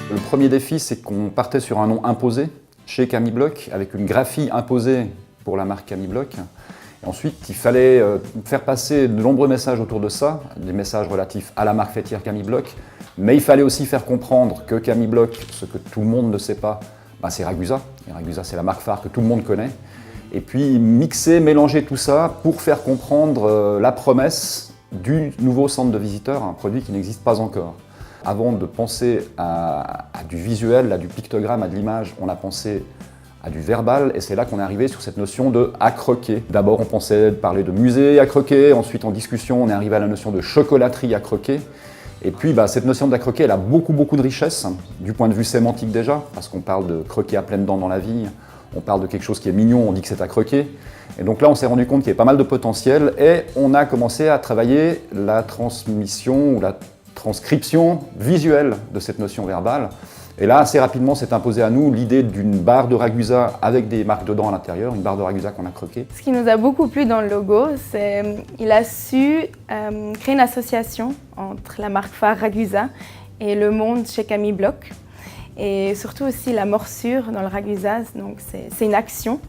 Le premier défi, c'est qu'on partait sur un nom imposé chez Camille Bloch, avec une graphie imposée pour la marque Camille Bloch. Et ensuite, il fallait faire passer de nombreux messages autour de ça, des messages relatifs à la marque fêtière Camille Bloch, mais il fallait aussi faire comprendre que Camille Bloch, ce que tout le monde ne sait pas, c'est Ragusa. Et Ragusa, c'est la marque phare que tout le monde connaît. Et puis mixer, mélanger tout ça pour faire comprendre la promesse du nouveau centre de visiteurs, un produit qui n'existe pas encore. Avant de penser à du visuel, à du pictogramme, à de l'image, on a pensé à du verbal, et c'est là qu'on est arrivé sur cette notion de « à croquer ». D'abord, on pensait parler de musée à croquer, ensuite en discussion, on est arrivé à la notion de chocolaterie à croquer. Et puis, cette notion d'à croquer, elle a beaucoup de richesse, du point de vue sémantique déjà, parce qu'on parle de croquer à pleines dents dans la vie, on parle de quelque chose qui est mignon, on dit que c'est à croquer. Et donc là, on s'est rendu compte qu'il y avait pas mal de potentiel, et on a commencé à travailler la transmission ou la transcription visuelle de cette notion verbale. Et là, assez rapidement, s'est imposée à nous l'idée d'une barre de Ragusa avec des marques dedans à l'intérieur, une barre de Ragusa qu'on a croquée. Ce qui nous a beaucoup plu dans le logo, c'est qu'il a su créer une association entre la marque phare Ragusa et le monde chez Camille Bloch. Et surtout aussi la morsure dans le Ragusa, donc c'est une action,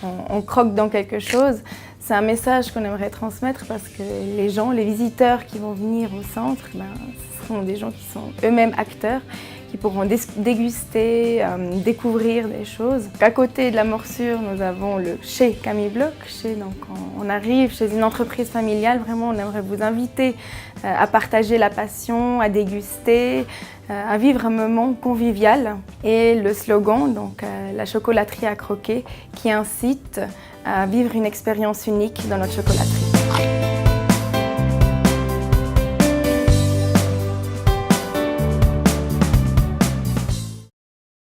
on croque dans quelque chose. C'est un message qu'on aimerait transmettre parce que les gens, les visiteurs qui vont venir au centre, ce seront des gens qui sont eux-mêmes acteurs, qui pourront déguster, découvrir des choses. À côté de la morsure, nous avons le chez Camille Bloch. Donc on arrive chez une entreprise familiale, vraiment on aimerait vous inviter à partager la passion, à déguster, à vivre un moment convivial. Et le slogan, donc la chocolaterie à croquer, qui incite à vivre une expérience unique dans notre chocolaterie.